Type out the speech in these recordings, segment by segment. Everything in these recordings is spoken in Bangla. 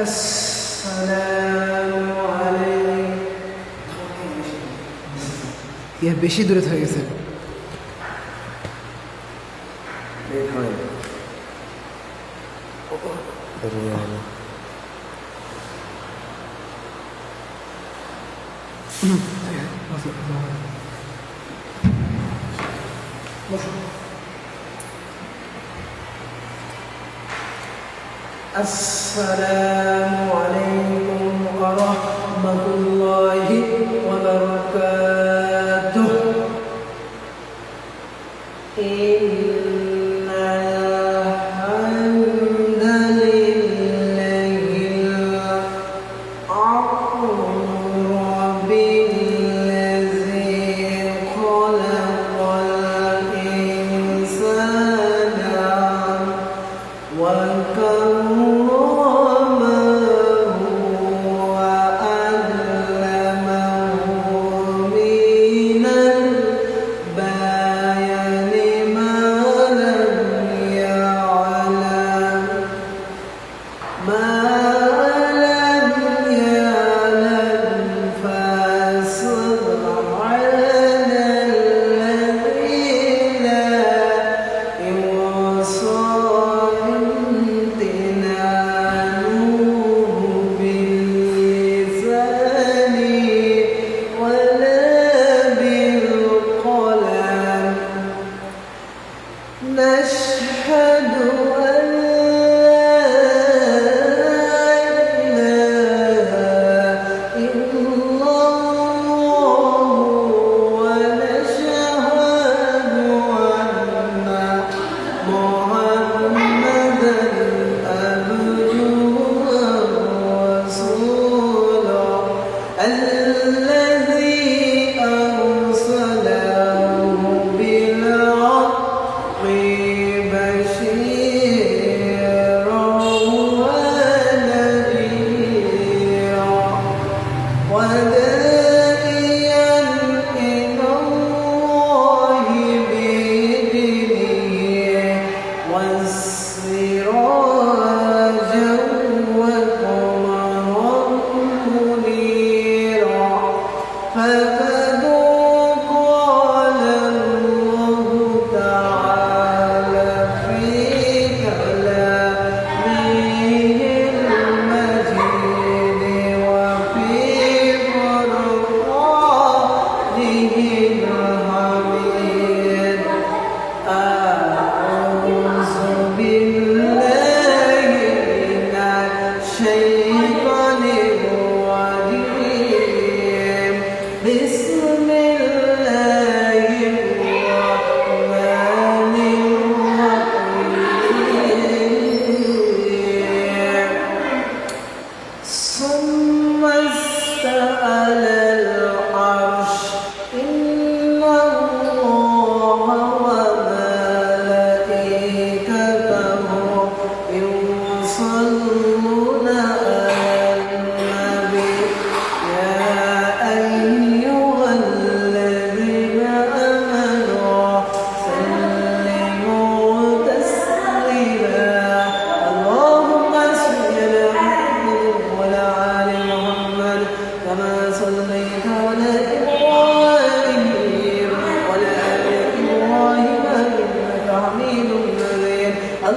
আসসালামু আলাইকুম। ইয়া বেশি দূরে হয়ে গেছে। আসসালামু আলাইকুম ওয়া রাহমাতুল্লাহি ওয়া বারাকাতুহু।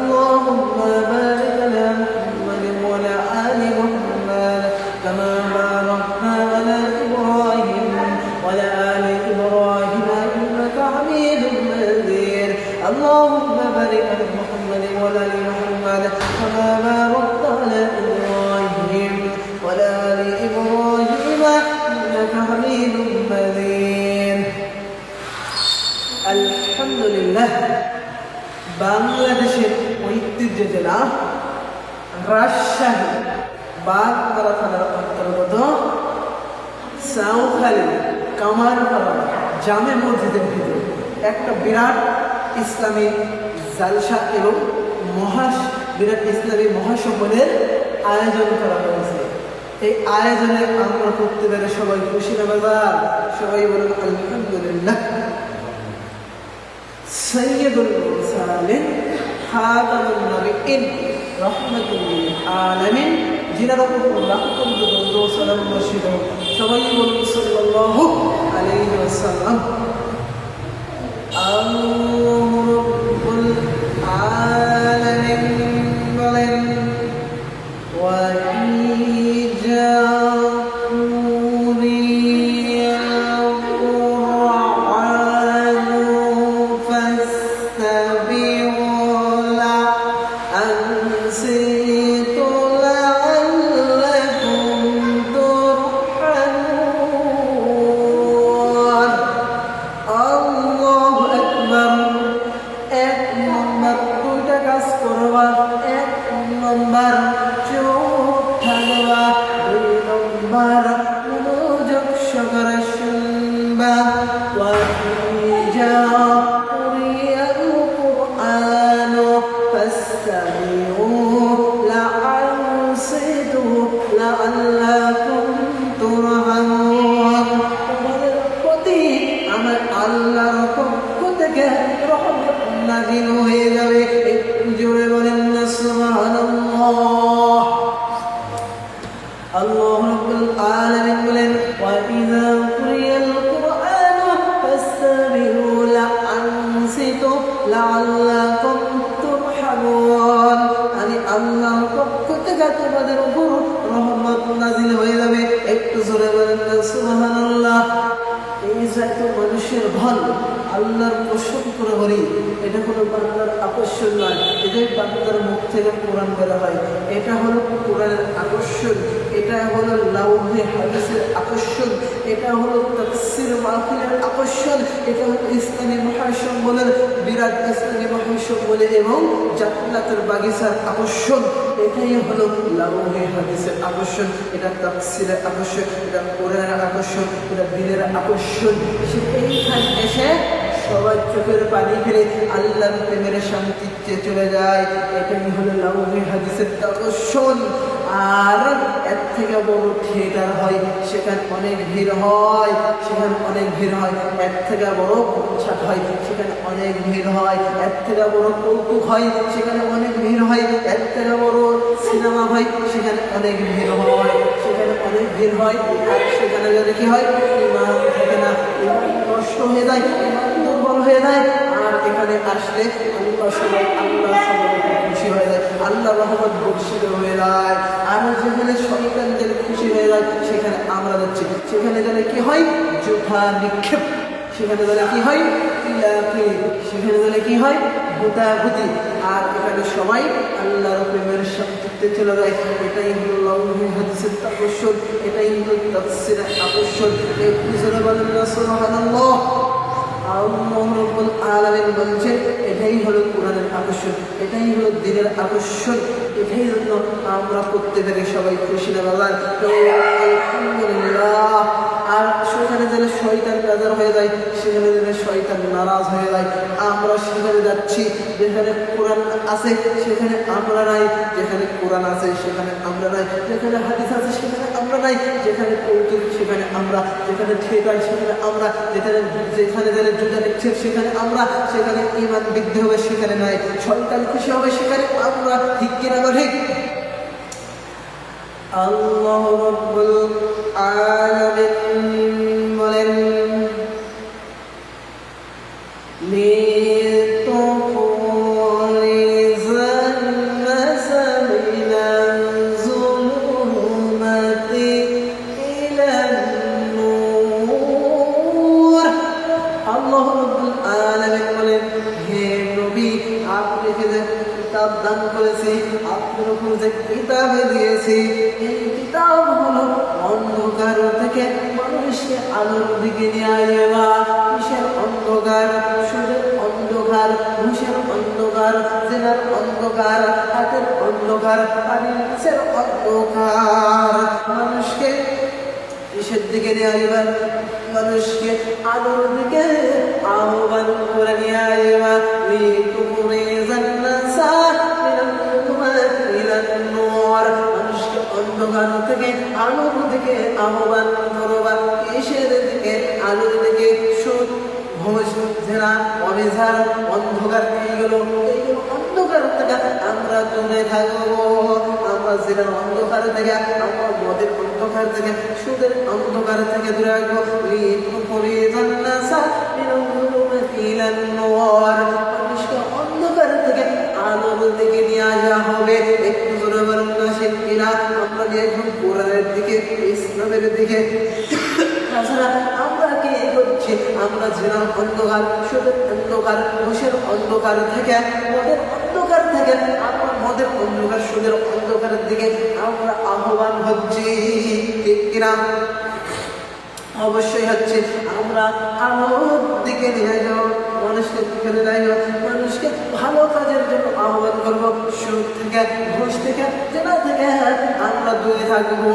اللهم بارك على محمد وعلى ال محمد كما باركت على ابراهيم وعلى ال ابراهيم انك حميد مجيد আলহামদুলিল্লাহ বাংলাদেশের ঐতিহ্য জেলা রাজশাহী বাগমারা থানার অন্তর্গত সাউখালী কামারপাড়া জামে মসজিদের ভিতরে একটা বিরাট ইসলামী জালসা এবং বিরাট ইসলামী মহাসম্মেলনের আয়োজন করা হয়েছে। এই আয়োজনে আমরা করতে পেরে সবাই খুশি না বাবার? সবাই বলুন আলহামদুলিল্লাহ। সাইয়্যিদুল মুরসালিন খাতামুন নবিয়্যিন রাহমাতুল লিল আলামিন, যিনার উপর লাখো দরুদ ও সালাম বর্ষিত হোক। সবাই বলুন সাল্লাল্লাহু আলাইহি ওয়াসাল্লাম। আল্লাহু রাব্বুল আলামিন বলেন, ওয়া তোমাদের উপর রহমত নাযিল হয়ে যাবে। একটু জোরে বলেন না সুবহানাল্লাহ। এই যে মানুষের ভল আল্লাহর প্রশংসা করে বলি, এটা কোনো বান্দার আকর্ষণ নয়, এটাই বান্দার মুখ থেকে কোরআন বের হয়। এটা হলো কোরআনের আকর্ষণ, এটা হলো লাউহে হাদিসের আকর্ষণ, এটা হলো তাফসীর মাহফিলের আকর্ষণ, এটা হলো ইসলামী মহাসম্মেলনের বিরাট ইসলামী মহাসম্মেলন এবং জান্নাতের বাগিচার আকর্ষণ। এটাই হলো লাউহে হাদিসের আকর্ষণ, এটা তাফসীরের আকর্ষণ, এটা কোরআনের আকর্ষণ, এটা দিনের আকর্ষণ। সে এইখানে এসে সবাই চোখের পানি ফেলে আল্লাহর প্রেমের শান্তিতে চলে যায়। এটাই হলো লাউহে হাদিসের আকর্ষণ। আর এর থেকে বড় থিয়েটার হয়, সেখানে অনেক ভিড় হয়, সেখানে অনেক ভিড় হয়। এর থেকে বড় কনসার্ট হয়, সেখানে অনেক ভিড় হয়। এর থেকে বড় কৌতুক হয়, সেখানে অনেক ভিড় হয়। এর থেকে বড় সিনেমা হয়, সেখানে অনেক ভিড় হয়, সেখানে অনেক ভিড় হয়। আর সেখানে যদি কি হয়, ইমান থাকে না, ইমান নষ্ট হয়ে যায়, ইমান দুর্বল হয়ে যায়। আর এখানে আসলে আল্লাহ সবাই খুশি হয়ে যায়, আল্লাহ রহমত বর্ষিত হয়ে যায়। আর যেখানে শয়তান গেলে খুশি হয়ে যায়, সেখানে আমরা যাচ্ছি। সেখানে গেলে কি হয়, জুঠা নিক্ষেপ। সেখানে গেলে কি হয়, সেখানে গেলে কি হয়, ভূতাভূতি। আর এখানে সবাই আল্লাহর প্রেমের শান্তিতে চলে যায়। এটাই হলো লাউহে হাদিসের আকর্ষণ, এটাই হলো তাফসীরের আকর্ষণ। এই পিছনে বলেন না সুবহানাল্লাহ। আল্লাহ রাব্বুল আলামিন বলছেন, এটাই হলো কোরআনের আকর্ষণ, এটাই হলো দ্বীনের আকর্ষণ। এটাই জন্য আমরা করতে পেরে সবাই খুশি না বাবা? আলহামদুলিল্লাহ। আর সেখানে গেলে শয়তান বেজার হয়ে যায়, সেখানে গেলে শয়তান নারাজ হয়ে যায়। আমরা সেখানে যাচ্ছি, যেখানে কোরআন আছে সেখানে আমরা নাই, যেখানে কোরআন আছে সেখানে আমরা নাই, যেখানে হাদিস আছে সেখানে আমরা নাই, যেখানে কৌতুক সেখানে আমরা, যেখানে থিয়েটার সেখানে আমরা, যেখানে গেলে জুতা নিক্ষেপ সেখানে আমরা, যেখানে ঈমান বৃদ্ধি হবে সেখানে নাই, শয়তান খুশি হবে সেখানে আমরা। ঠিক কিনা ঠিক? আল্লাহ রাব্বুল আলামিন বলেন, দান করেছি, আপনার উপর যে কিতাবে দিয়েছি, এই কিতাব হলো অন্ধকার থেকে মানুষকে আলোর দিকে নিয়ে আসবা। কিসের অন্ধকার? সুদের অন্ধকার, ঘুষের অন্ধকার, জেনার অন্ধকার, হাতের অন্ধকার, পানির নিচের অন্ধকার। মানুষকে কিসের দিকে নিয়ে আসবা? মানুষকে আলোর দিকে আহ্বান করে নিয়ে আসবা। মানুষকে অন্ধকার থেকে আলোর দিকে আহ্বান করবা, কিসের দিকে? আলোর দিকে। সুদ, ঘুষ, জেনা, অবিচার, অন্ধকার এইগুলো অন্ধকার থেকে আমরা দূরে থাকবো। আমরা জেনার অন্ধকার থেকে, আমরা মদের অন্ধকার থেকে, সুদের অন্ধকার থেকে দূরে রাখবো। মানুষকে অন্ধকার থেকে আলোর দিকে নিয়ে আসা হবে। একটু জোরে বলেন না ঠিক কিনা? আমরা যে এখন কোরআনের দিকে, ইসলামের দিকে। তাছাড়া আমরা কি করছি? আমরা জেনার অন্ধকার, সুদের অন্ধকার, ঘুষের অন্ধকার থেকে, মদের অন্ধকার থেকে, আমরা মদের অন্ধকার, সুদের অন্ধকারের দিকে আমরা আহ্বান হচ্ছি, ঠিক কিনা? অবশ্যই হচ্ছে। আমরা আলোর দিকে নিয়ে যাবো, মানুষকে দিকে নিয়ে যাবো, মানুষকে ভালো কাজের জন্য আহ্বান করবো। সুদ থেকে, ঘুষ থেকে, জেনা থেকে আমরা দূরে থাকবো,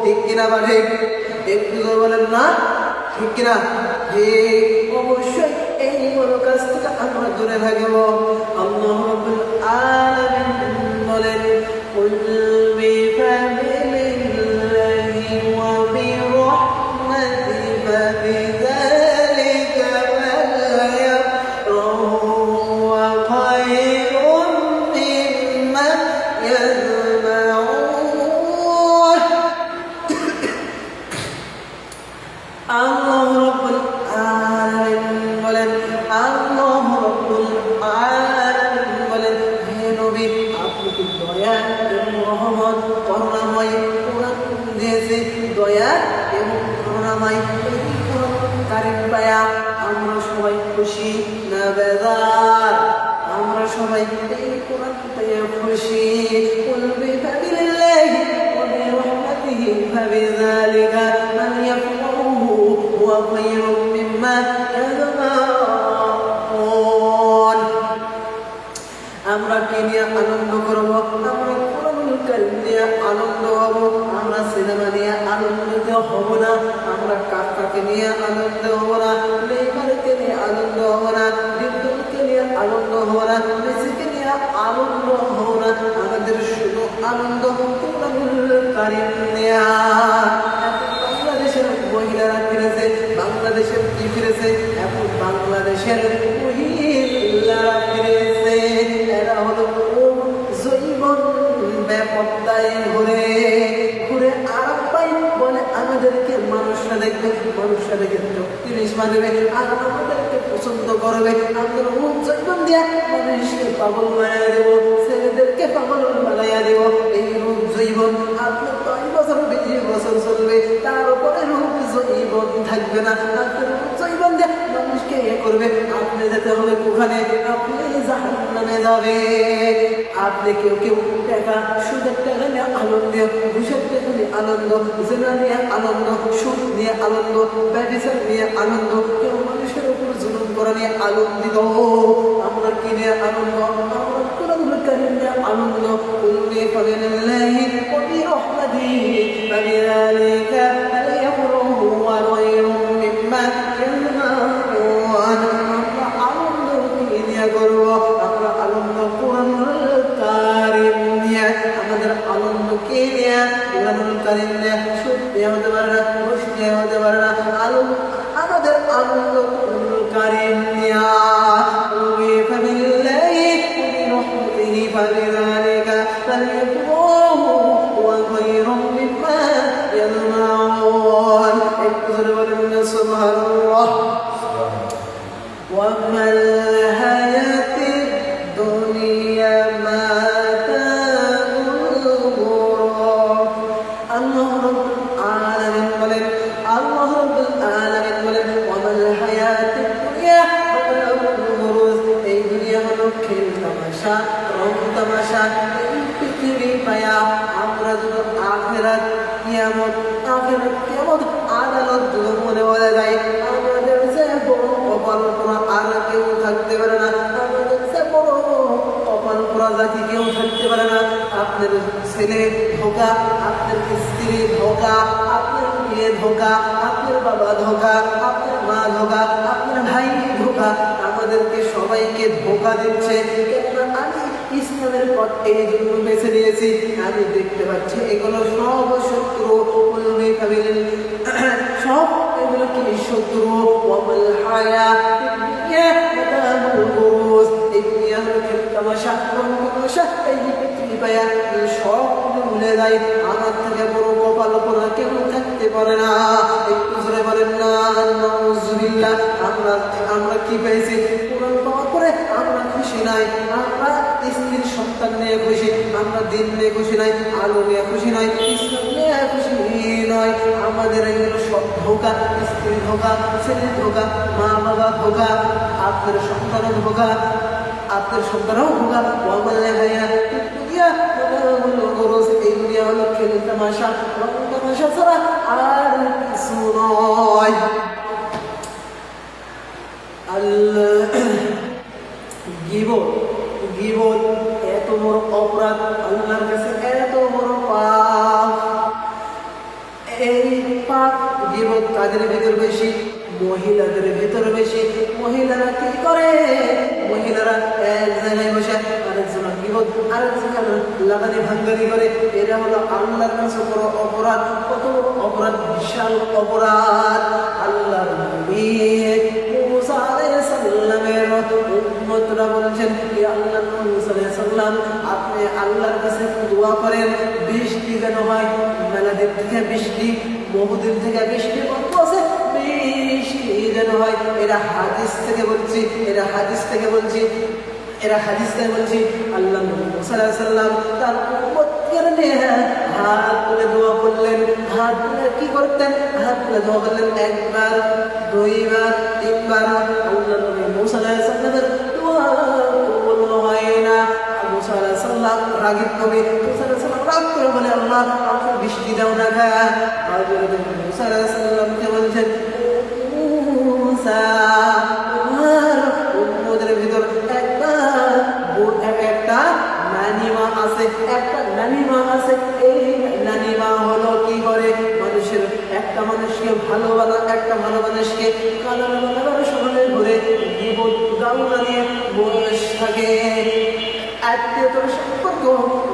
ঠিক কিনা? বা ঠিক? একটু বলেন না ঠিক কিনা? অবশ্যই এই বড় কাজ থেকে আমরা দূরে থাকবো। আল্লাহ রাব্বুল আলামিন বলেন, কুল বিফাদিলিল্লাহি ওয়া বিরহমাতিহি ফাবিযালিকা ফালইফরাহু ওয়া খায়রুম মিম্মা ইয়াজমাউন। আল্লাহ রাব্বুল আলামিন বলেন, আল্লাহ রাব্বুল আলামিন বলেন, হে নবী, আপনি কি দয়া এবং রহমত, করুণাময় কোরআন দিয়েছে। দয়া এবং করুণাময় এই কোরআন কারীম পায়া আমরা সবাই খুশি না বেজার? আমরা সবাই এই কোরআন পেয়ে খুশি। কুল বিফাদিলিল্লাহি ওয়া বিরহমাতিহি ফাবিযালিকা ফালইফরাহু হুয়া খায়রুম মিম্মা ইয়াজমাউন। আমরা কি নিয়ে আনন্দ করবো? আমরা কোরআনুল কারীম নিয়ে আনন্দ হব। আমরা সিনেমা নিয়ে আনন্দিত হব না, আমরা কাকাকে নিয়ে আনন্দ হব না, নেইমারকে নিয়ে আনন্দ হব না, বিদ্যুৎকে নিয়ে আনন্দ হব না, মেসিকে নিয়ে আনন্দ হব না। আমাদের শুধু আনন্দ কোরআনুল কারীম নিয়ে। বাংলাদেশের মহিলারা ফিরেছে, বাংলাদেশের কি ফিরেছে? এখন বাংলাদেশের মহিলারা ফিরেছে। এরা হলো জৈবন বেপত্তায় ঘুরে ঘুরে আরাম পাই বলে আমাদেরকে মানুষরা দেখবে, মানুষরা দেখে 30 মানবে আর আমাদেরকে পছন্দ করবে। আমাদের জৈবন দিয়ে মানুষকে পাগল বানাইয়া দেবো, ছেলেদেরকে পাগল বানাইয়া দেবো। এই রূপ জৈবন আপনার 10 বছর 20 বছর চলবে, তার উপরে রূপ জৈবন থাকবে না। আপনার রূপ জৈবন দিয়ে মানুষকে করবে। আপনি যেতে হবে ওখানে, আপনি জাহান্নামে যাবে। আপনি কেউ কেউ টাকা, সুদের টাকা নিয়ে আনন্দ, ঘুষের টাকা নিয়ে আনন্দ, জেনা নিয়ে আনন্দ, সুদ নিয়ে আনন্দ, ব্যভিচার নিয়ে আনন্দ, কেউ মানুষের উপর জুলুম করা নিয়ে আনন্দিত। আমরা কি নিয়ে আনন্দ? আমরা কোরআনুল কারীম নিয়ে আনন্দ। কুল বিফাদিলিল্লাহি ওয়া বিরহমাতিহি ফাবিযালিকা ফালইফরাহু ওয়া খায়রুম মিম্মা ইয়াজমাউন। আমরা আনন্দ কি নিয়ে করব? আমরা আনন্দ কোরআনুল কারীম নিয়ে। আমাদের আনন্দ কে নিয়ে? কোরআনুল কারীম নিয়ে। সুদ নিয়ে হতে পারে না, ঘুষ নিয়ে হতে পারে না, আমাদের আনন্দ কোরআনুল কারীম নিয়ে। ফাবিল্লাহি ওয়া বিরহমাতিহি ফাবিযালিকা ফালইফরাহু ওয়া খায়রুম মিম্মা ইয়াজমাউন। একটু জোরে বলেন না সুবহানাল্লাহ। ওয়া মাল হায়াতিদ দুনিয়া মাতাউল গুরুর। আল্লাহ রাব্বুল আলামিন বলেন, আল্লাহ রাব্বুল আলামিন বলেন, ওয়া মাল হায়াতিদ দুনিয়া মাতাউল গুরুর। এই দুনিয়া হলো খেল তামাশা, রং তামাশা। এই পৃথিবী পায়া আমরা যদি আখিরাত কিয়ামত আদালত মনে বলে যায়, আমাদের সে বড় কপাল পোড়া আর কেউ থাকতে পারে না। আমাদের সে বড় কপাল পোড়া জাতি কেউ থাকতে পারে না। আপনার ছেলে ধোকা, আপনার স্ত্রী ধোকা, আপনার মেয়ে ধোকা, আপনার বাবা ধোকা, আপনার মা ধোকা, আপনার ভাই ধোকা। আমাদেরকে সবাইকে ধোকা দিচ্ছে। কেননা আমি ইসলামের পথ এই জন্য বেছে নিয়েছি, আমি দেখতে পাচ্ছি এগুলো সব শত্রু, সব এগুলো কি শত্রু। ওয়ামাল হায়াত দুনিয়া মাতাউল গুরুর, এই দুনিয়া হলো তামাশা, তামাশা। এই যে পৃথিবী পায়া সব ভুলে যায়, আমার থেকে বড় কপালপনা কেউ থাকতে পারে না। একটু জোরে বলেন না নাউজুবিল্লাহ। আমরা কি পেয়েছি? কোরআন পাওয়ার পরে আমরা খুশি নাই, আমরা স্ত্রীর সন্তান নিয়ে খুশি, আমরা দিন নিয়ে খুশি নাই, আলো নিয়ে খুশি নাই, ইসলাম নিয়ে খুশি নয়। আমাদের এগুলো সব ধোকা, স্ত্রী ধোকা, ছেলে ধোকা, মা বাবা ধোকা, আপনার সন্তানও ধোকা, আপনার সন্তানও ধোকা। ওয়ামাল্লা ভাইয়া দুনিয়া এই দুনিয়া হলো খেলে তামাশা, তামাশা ছাড়া আর কিছু নয়। আল্লাহ গীবত এত বড় অপরাধ, আল্লাহর কাছে এত বড় পাপ। এই পাপ গীবত কাদের ভিতর বেশি? মহিলাদের ভিতর বেশি। মহিলারা কি করে? মহিলারা এক জায়গায় বসে আরেকজন গীবত, আরেকজন লাগানি ভাঙ্গানি করে। এরা হলো আল্লাহর কাছে বড় অপরাধ। কত বড় অপরাধ? বিশাল অপরাধ। আল্লাহর নবী মুসা আলাইহিস সালামের উম্মতরা বলেছেন, হে আল্লাহর নবী মুসা আলাইহিস সালাম, আপনি আল্লাহর কাছে দোয়া করেন বৃষ্টি যেন হয়। মেলাদিন থেকে বৃষ্টি, বহুদিন থেকে বৃষ্টি বন্ধ আছে, বৃষ্টি যেন হয়। এরা হাদিস থেকে বলছি, এরা হাদিস থেকে বলছি, এরা হাদিস থেকে বলছি। আল্লাহ নবী মুসা আলাইহিস সালাম তার উম্মতকে নিয়ে হাত তুলে দোয়া করলেন। হাত তুলে কি করতেন? হাত তুলে দোয়া করলেন একবার, দুইবার, তিনবার। আল্লাহ নবী মুসা আলাইহিস সালামের দোয়া কবুল হয় না। মুসা আলাইহিস সালাম রাগীব নবী, মুসা আলাইহিস সালাম রাগ করে বলে, আল্লাহ আমাকে বৃষ্টি দাও না। মুসা আলাইহিস সালামকে বলছেন, মুসা তোমার উম্মতের ভিতর একটা নানিমা আছে, একটা নানিমা আছে। এই নানিমা হলো কি করে? মানুষের একটা মানুষকে ভালোবাসা, একটা ভালো মানুষকে কালার সমানে ঘুরে জীবন গাউনা নিয়ে বয়স থাকে। আত্মীয়তার সম্পর্ক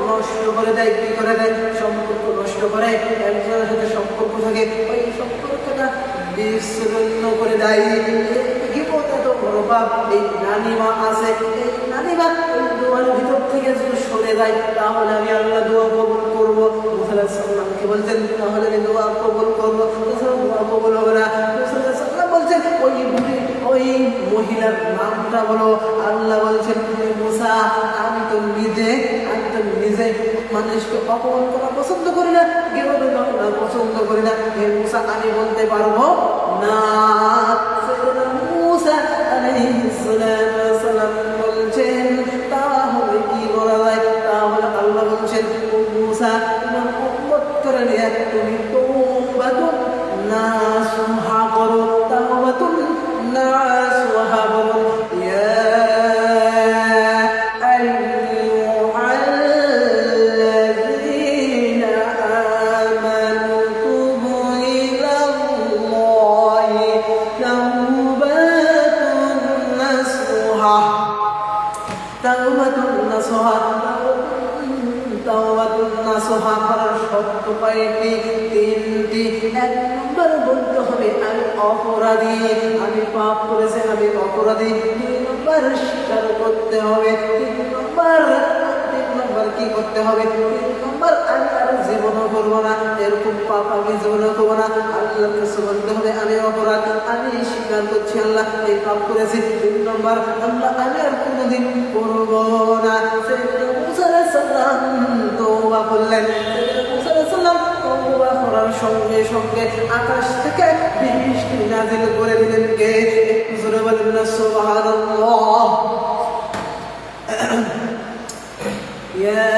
নষ্ট করে দেয়। কি করে দেয়? সম্পর্ক নষ্ট করে। একজনের সাথে সম্পর্ক থাকে, ওই সম্পর্কটা বিচ্ছিন্ন করে দেয়। এত বড় পাপ। এই নানিমা আছে, এই নানিমা ওই দোয়ার ভিতর থেকে যদি সরে যায়, তাহলে আমি আল্লাহ দোয়া কবুল করবো। মুসা আলাইহিস সালামকে বলছেন, তাহলে আমি দোয়া কবুল করবো। দোয়া কবুল হবে না। মুসা আলাইহিস সালাম বলছেন, ওই মহিলার নামটা বলো। আল্লাহ বলছেন, মুসা আমি তো নিজে মানুষকে অপমান করা পছন্দ করি না, গেরোবে না পছন্দ করি না। হে মুসা আমি বলতে পারবো না। মুসা আলাইহিস সালাম বলছেন, তাহলে কি করা যায়? তাহলে আল্লাহ বলছেন, ও মুসা তোমার উম্মত করে নিয়ে তুমি তাওবাতুন নাসুহা করো, তাওবাতুন নাসুহা করো। অপরাধী, আমি পাপ করেছি, আমি অপরাধী। 2 নম্বর স্বীকার করতে হবে। 3 নম্বর কি করতে হবে? 3 নম্বর আমি আর জীবনও করবো না, এরকম পাপ আমি জীবনও করবো না। আল্লাহর কাছে বলতে হবে আমি অপরাধ, আমি স্বীকার করছি আল্লাহ এই পাপ করেছি। 3 নম্বর আল্লাহ আমি আর কোনোদিন করবো না। মুসা আলাইহিস সালাম তওবা করলেন। মুসা আলাইহিস সালাম তওবা করার সঙ্গে সঙ্গে আকাশ থেকে বৃষ্টি নাযিল করে দিলেন। কে? একটু জোরে বলেন না সুবহানাল্লাহ। ইয়া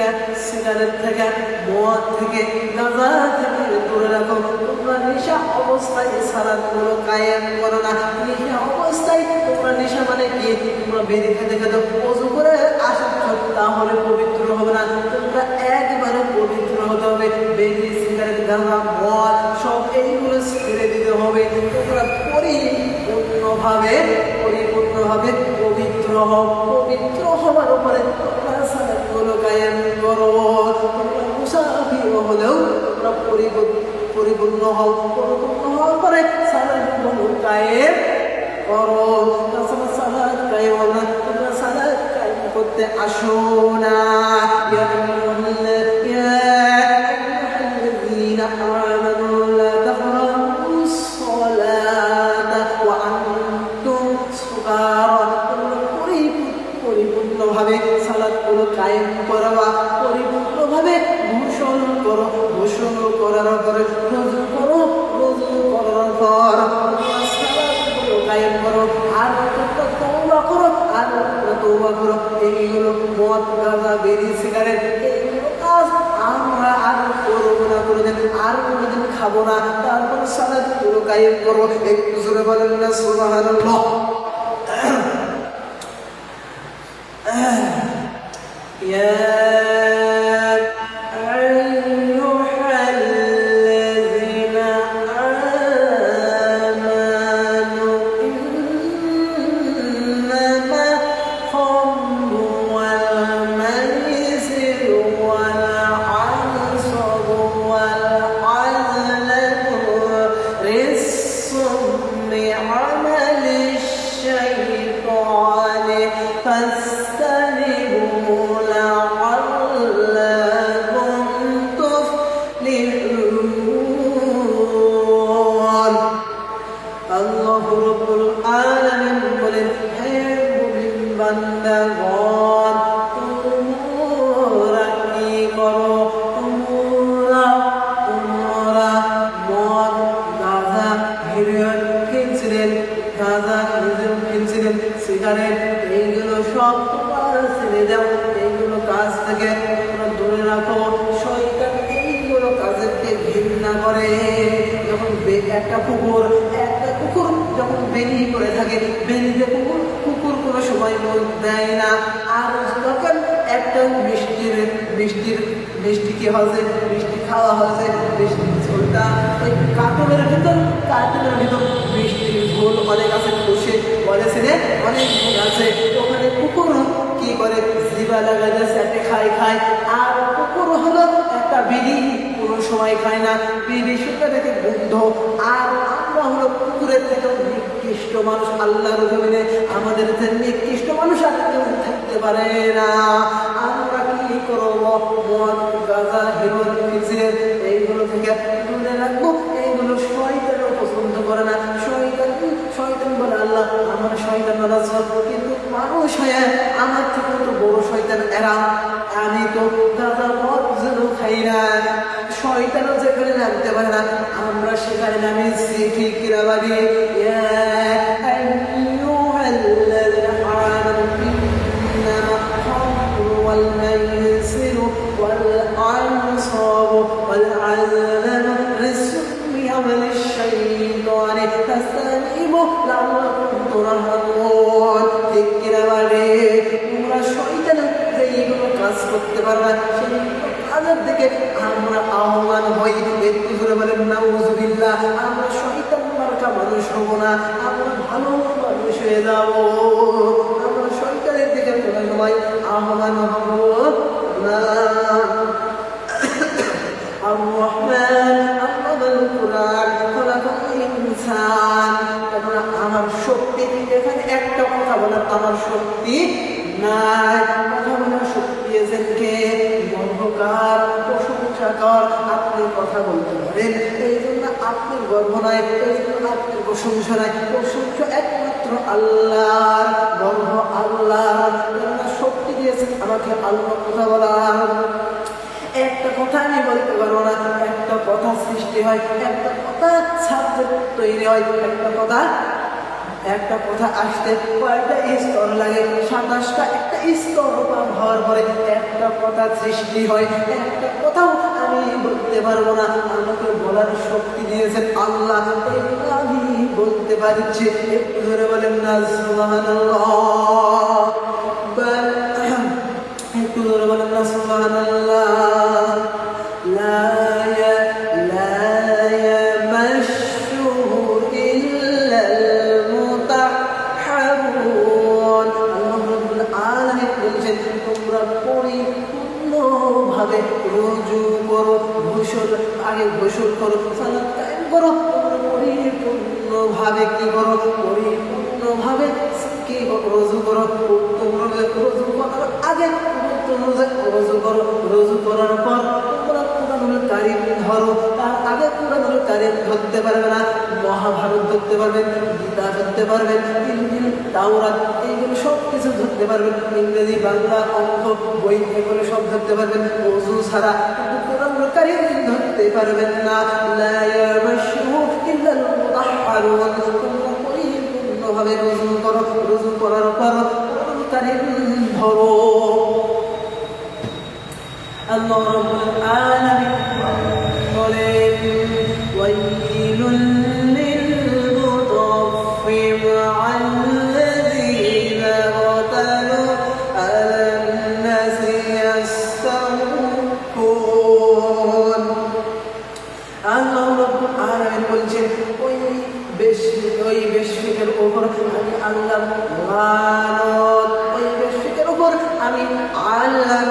থেকে, সিগারেট থেকে, মদ থেকে, গাঁজা থেকে দূরে রাখো। তোমরা নেশা অবস্থায় সালাতগুলো কায়েম করো না। নেশা অবস্থায় তোমরা, নেশা মানে কি? তোমরা বেরি খেতে খেতে ওযু করে আসছো, তাহলে পবিত্র হবে না। তোমরা একবারে পবিত্র হতে হবে। বেরি, সিগারেট, গাঁজা, মদ সব এইগুলো ছেড়ে দিতে হবে। তোমরা পরিপূর্ণভাবে পবিত্র হও। পবিত্র হওয়ার উপরে তোমরা সালাতগুলো কায়েম করো। তোমরা মুসাফির হলেও তোমরা পরিপূর্ণ হও। পরিপূর্ণ হওয়ার পরে সালাতগুলো কায়েম করো। তাছাড়া সালাত কায়েম হবে না, তোমরা সালাত কায়েম করতে আসো না। ইয়া আইয়ুহাল্লাযীনা আমানু লা তাকরাবুস সালাতা ওয়া আনতুম সুকারা। তোমরা পরিপূর্ণভাবে সালাতগুলো কায়েম করবা। পরিপূর্ণভাবে গোসল করো। গোসল করার পরে ওযু করো। ওযু করার পর সালাতগুলো কায়েম করো। আর তোমরা তওবা করো। আর তোমরা তওবা করো। এইগুলো মদ, গাঁজা, বিড়ি, সিগারেট এইগুলো কাজ আমরা আর করবো না, কোনোদিন আর কোনোদিন খাবো না। তারপরে সালাতগুলো কায়েম করো। একটু জোরে বলেন না সুবহানাল্লাহ। يا أيها الذين آمنوا إنما الخمر والميسر والأنصاب والأزلام رجس من عمل الشيطان فاجتنبوه لعلكم تفلحون। আল্লাহু রাব্বুল আলামিন বলেন, হে মুমিন বান্দাগণ, তোমরা কি করো? তোমরা মদ, গাঁজা, হেরোইন, ফেন্সিডিল, গাঁজা, ফেন্সিডিল, সিগারেট এইগুলো সব তোমরা ছেড়ে দাও। এইগুলো কাজ থেকে তোমরা দূরে রাখো। শয়তান এইগুলো কাজেরকে ঘৃণা করে। যখন একটা কুকুর যখন বেরিয়ে করে থাকে, বেরিয়ে কুকুর কোনো সময় মুখ দেয় না। আর যখন একটা মিষ্টি কি হয়েছে, মিষ্টি খাওয়া হয়েছে, মিষ্টির ঝোলটা ওই কার্টুনের ভিতর মিষ্টির ঝোল অনেক আছে, খুশি বলেছে রে অনেক ঝোল আছে। ওখানে কুকুর কি করে, জিবা লাগাতে চাটে খায়। আর কুকুর হলো একটা বিড়ি কোনো সময় খায় না, বিড়ি শুনে দেখে বন্ধ। আর আমরা হলো কুকুরের থেকে নিকৃষ্ট মানুষ। আল্লাহর জমিনে আমাদের নিকৃষ্ট মানুষ আর কেউ থাকতে পারে না। আমরা কি করবো? মদ, গাঁজা, হেরোইন, ফেন্সিডিল এইগুলো থেকে দূরে রাখবো। এইগুলো শয়তানও পছন্দ করে না। শয়তান বলে, আল্লাহ আমার শয়তান বানাচ্ছো, কিন্তু মানুষ হয়ে আমার থেকে তো বড় শয়তান এরা। আমি তো গাঁজা, মদ যেন খাই না। শয়তানও যেখানে নামতে পারে না, আমরা সেখানে নামিয়েছি। ঠিক কিনা বাড়ি? والميسر والأنصاب والأزلام رجس من عمل الشيطان فاجتنبوه لعلكم ترحمون। ঠিক কিনা বলে? তোমরা শয়তান যেইগুলো কাজ করতে পারবে সেই কাজের দিকে আমরা আহ্বান হই। একটু করে বলেন নাউযুবিল্লাহ। আমরা শয়তান মার্কা মানুষ হব না, আমরা ভালো মানুষ হয়ে যাবো। আমরা শয়তানের দিকে কোনো সময় আহ্বান হব না। আর-রহমান আল্লামাল কুরআন খলাকাল ইনসান। তোমরা আমার শক্তি, এখানে একটা কথা বলেন, আমার শক্তি নাই। কথা বলার শক্তি দিয়েছেন কে? গর্বকার, প্রশংসাকর। আপনি কথা বলতে পারেন, এই জন্য আপনার গর্ব নাই, এই জন্য আপনার প্রশংসা নাই। প্রশংসা একমাত্র আল্লাহর, গর্ব আল্লাহর। শক্তি দিয়েছেন আমাকে আল্লাহ কথা বলার। একটা কথা আমি বলতে পারবো না, একটা কথা সৃষ্টি হয়, একটা কথা সাবজেক্ট তৈরি হয়, একটা কথা একটা কথা আসতে কয়টা স্তর লাগে? 27টা। একটা স্তর পার হওয়ার পরে একটা কথা সৃষ্টি হয়। একটা কথাও আমি বলতে পারবো না, আমাকে বলার শক্তি দিয়েছেন আল্লাহ, আমি বলতে পারছি। একটু ধরে বলেন না সুবহানাল্লাহ। একটু ধরে বলেন না সুবহানাল্লাহ। লা রুজু করো, আগে গোসল করো, সালাত কায়েম করো, পরিপূর্ণভাবে কি করো? পরিপূর্ণভাবে কি রুজু করো। রুজু করার আগে রুজু করো, রুজু করার পর কুরআনুল কারীম ধরো। তার আগে কুরআনুল কারীম ধরতে পারবে না, মহাভারত ধরতে পারবেন, গীতা ধরতে পারবেন, ইনজিল, তাওরাত, এইগুলো সব কিছু ধরতে পারবেন। ইংরেজি, বাংলা, অঙ্ক বই এগুলো সব ধরতে পারবেন ওযু ছাড়া। কুরআনুল কারীম ধরতে পারবেন না। লা ইয়ামাশশুহু ইল্লাল মুতাহহারুন। পরিপূর্ণভাবে রুজু করো, রুজু করার পর কুরআনুল কারীম ধরো। আল্লাহ রাব্বুল আলামিন বলেন ওয়াইলুল লিল মুতাফফিফিনা আল্লাযীনা কাতালু আলান নাসি ইয়াস্তাউফুন। আল্লাহ রাব্বুল আলামিন বলছেন ওই বেশিকের উপর আমি আল্লাহ লানত, ওই বেশিকের উপর আমি আল্লাহ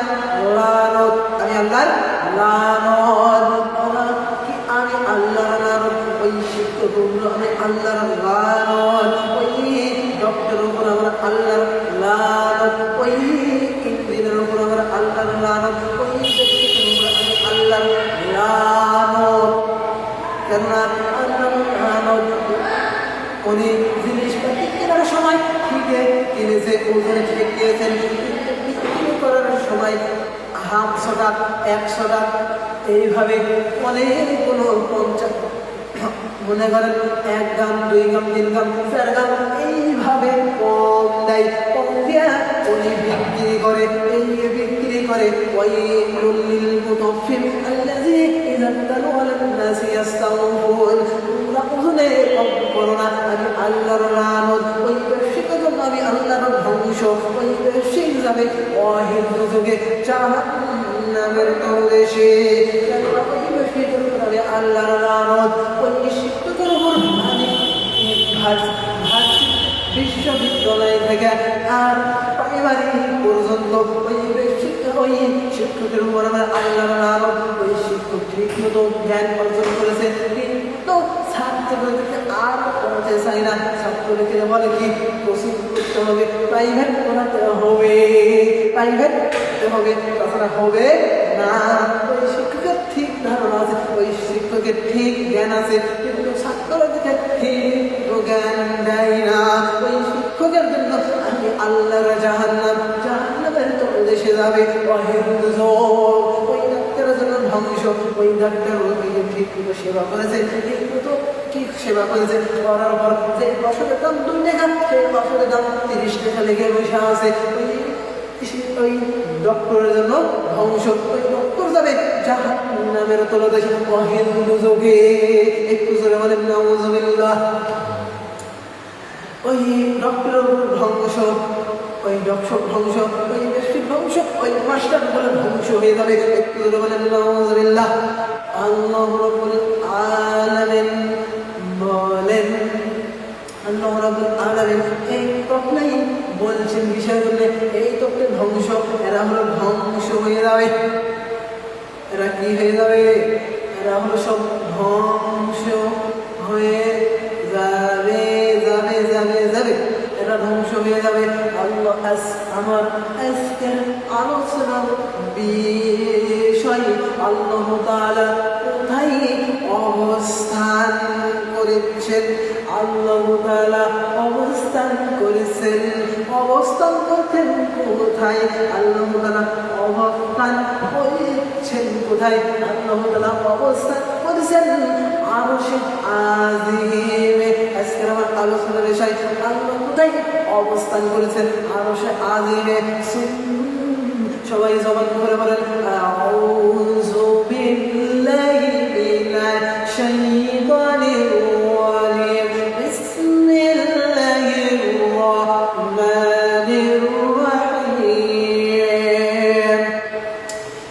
লানত, আমি আল্লাহর লানত। কি আমি আল্লাহর লানত? ওই শিক্ষক উপর আমি আল্লাহর লানত, ওই ডক্টরের উপর আমার আল্লাহর লানত, ওই ইঞ্জিনিয়ারের উপর আমার আল্লাহর লানত, ওই বেশিকের উপর আমি আল্লাহর লানত। কেননা আল্লাহর লানত উনি জিনিসপাতি কেনার সময় ঠিকই কিনেছে, ওজনে ঠিক কিনেছেন, বিক্রি করার সময় 100 টাকা 100 টাকা এইভাবে অনেকগুলো 50 মনে করেন 1 গ্রাম 2 গ্রাম 3 গ্রাম 4 গ্রাম এইভাবে কম দেয়, কম দিয়া উনি বিক্রি করে। এই বিক্রি করে ওয়াইলুল লিল মুতাফফিফিন আল্লাযীনা ইযা তালু আলান নাসি ইয়াস্তাউফুন। ওজনে কম করো না, আমি আল্লাহর লানত। ওই ব্যবসায়ীর জন্য আমি আল্লাহর ধ্বংস। ওই ব্যবসায়ী যাবে অহিন্দু যুগে জাহান্নামের তলদেশে। ওই ব্যবসায়ীর উপর আমি আল্লাহর লানত। ওই শিক্ষকের উপর আমি বিশ্ববিদ্যালয় থেকে আর প্রাইমারি পর্যন্ত ওই শিক্ষকের উপর আমার আল্লাহর লানত। ওই শিক্ষক ঠিক মতো জ্ঞান অর্জন করেছে, কিন্তু ছাত্রদেরকে আর পড়াতে চাই না। ছাত্রদেরকে বলে কি কোচিং করতে হবে, প্রাইভেট পড়াতে হবে, প্রাইভেট করতে হবে, তাছাড়া হবে না। ওই শিক্ষকের ঠিক ধারণা আছে, ওই শিক্ষকের ঠিক জ্ঞান আছে, কিন্তু ছাত্রদেরকে ঠিক জ্ঞান দেয় না। ওই শিক্ষকের জন্য আমি আল্লাহর জাহান্নামের তলদেশে যাবে অহিন্দু যোগ। ওই ডাক্তারের জন্য ধ্বংস। ওই ডাক্তার রোগীকে ঠিক মতো সেবা করেছে, ঠিক মতো কি সেবা করেছে, করার পর যে ওষুধের দাম 2 টাকা, সেই ওষুধের দাম 30 টাকা লেগে বসে আছে। ওই ডক্টরের জন্য ধ্বংস। ওই ডক্টর যাবে জাহান্নামের তলদেশে অহিন্দু যোগে। একটু জোরে বলেন নাউযুবিল্লাহ। ওই ডক্টরের ধ্বংস, ওই ডক্টর ধ্বংস, ওই ব্যক্তির ধ্বংস, ওই মাস্টার বলে ধ্বংস হয়ে যাবে। একটু জোরে বলেন নাউযুবিল্লাহ। আল্লাহ রাব্বুল আলামিন বলেন, আল্লাহ রাব্বুল আলামিন এই তকলাই বলছেন বিষয়গুলো, এই তকলে ধ্বংস, এরা হলো ধ্বংস হয়ে যাবে। এরা কি হয়ে যাবে? এরা হলো সব ধ্বংস হয়ে যাবে, যাবে যাবে যাবে, এরা ধ্বংস হয়ে যাবে। আল্লাহ আমার আজকের আলোচনার বিষয় আল্লাহ তাআলা কোথায় অবস্থান করেছেন? আল্লাহ তাআলা অবস্থান করেছেন, অবস্থান করতেন কোথায়? আল্লাহ তাআলা অবস্থান করেছেন কোথায়? আল্লাহ তাআলা অবস্থান করেছেন আরশে আজিমে। আজকের আমার আলোচনার বিষয় আল্লাহ কোথায় অবস্থান করেছেন? আরশে আজিমে। সবাই জবান করে বলেন আউযু বিল্লাহি মিনাশ শাইতানির রাজিম বিসমিল্লাহির রাহমানির রাহিম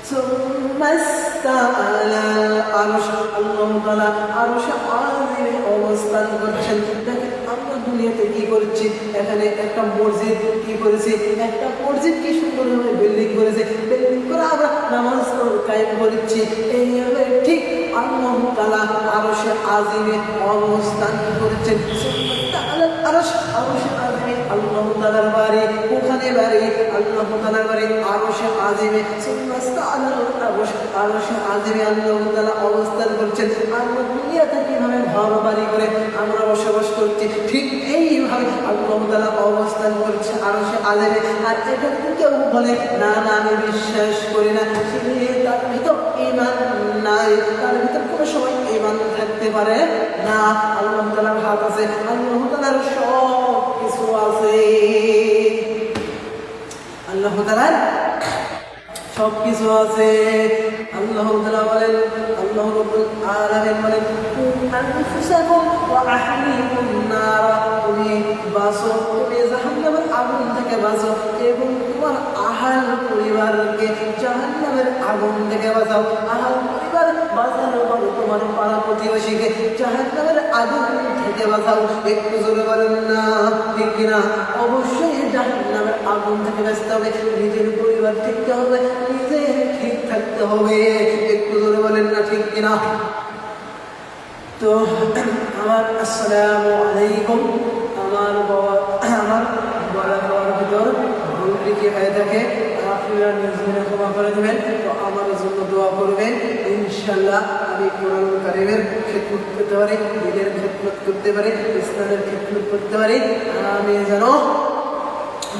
সুম্মা ইস্তাআলা আরশ। আল্লাহ তাআলা আরশে আজিমে অবস্থান করছেন। দেখেন আমরা দুনিয়াতে কি করছি, এখানে একটা মসজিদ কি করেছি, একটা মসজিদ কি সুন্দরভাবে বিল্ডিং করেছে, বিল্ডিং করে আমরা নামাজ কায়েম করছি। এইভাবে ঠিক আল্লাহ তাআলা আরশে আজিমে অবস্থান করেছেন। আরশে আজিমে আল্লাহ তাআলার বাড়ি, ওখানে বাড়ি আল্লাহ তাআলার বাড়ি আরশে আজিমে। আরশে আজিমে আল্লাহ তাআলা অবস্থান করছেন। আমরা দুনিয়াতে কিভাবে ঘর বাড়ি করে আমরা বসবাস করছি, ঠিক এইভাবে আল্লাহ তাআলা অবস্থান করছে আরশে আজিমে। আর এটা কেউ বলে না না আমি বিশ্বাস করি না, তার ভিতর ঈমান নাই, তার ভিতর কোনো সময় ঈমান থাকতে পারে না। আল্লাহ তাআলার হাত আছে, আল্লাহ তাআলার সব কিছু আছে, আল্লাহ তাআলার সব কিছু আছে। আল্লাহ তাআলা বলেন, আল্লাহ রাব্বুল আলামিন বলেন আনফুসাকুম ওয়া আহলিকুম নার, তুমি বাঁচো, তুমি জাহান্নামের আগুন থেকে বাঁচো এবং তোমার আহল পরিবারকে জাহান্নামের আগুন থেকে বাঁচাও। আহল পরিবার বাঁচানো বলো তোমার পাড়া প্রতিবেশীকে জাহান্নামের আগুন থেকে বাঁচাও। একটু জোরে বলেন না ঠিক কিনা? অবশ্যই জাহান্নামের আগুন থেকে বাঁচতে হবে, নিজের পরিবার ঠিকতে হবে, নিজে ঠিক থাকতে হবে। একটু জোরে বলেন না ঠিক কিনা? তো আমার আসসালামু আলাইকুম। আমার বলা হওয়ার ভিতর ভুল ত্রুটি হয়ে থাকে আপনারা নিজেরা ক্ষমা করে দেবেন। তো আমার জন্য দোয়া করবেন, ইনশাল্লাহ আমি কোরআন কারীমের খিদমত করতে পারি, দিনের খিদমত করতে পারি, ইসলামের খিদমত করতে পারি। আমি যেন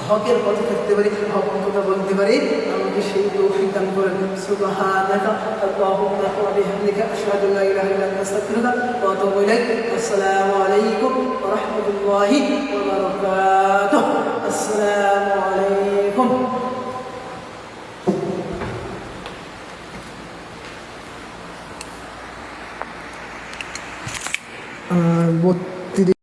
হকের পথে থাকতে পারি, হক কথা বলতে পারি, আমাকে সেই তৌফিক দান করেন। সুবহানাকা আল্লাহুম্মা ওয়া বিহামদিকা আশহাদু আল্লা ইলাহা ইল্লা আনতা আস্তাগফিরুকা ওয়া আতুবু ইলাইক। আসসালামু আলাইকুম ওয়া রাহমাতুল্লাহি ওয়া বারাকাতুহু। আসসালামু আলাইকুম।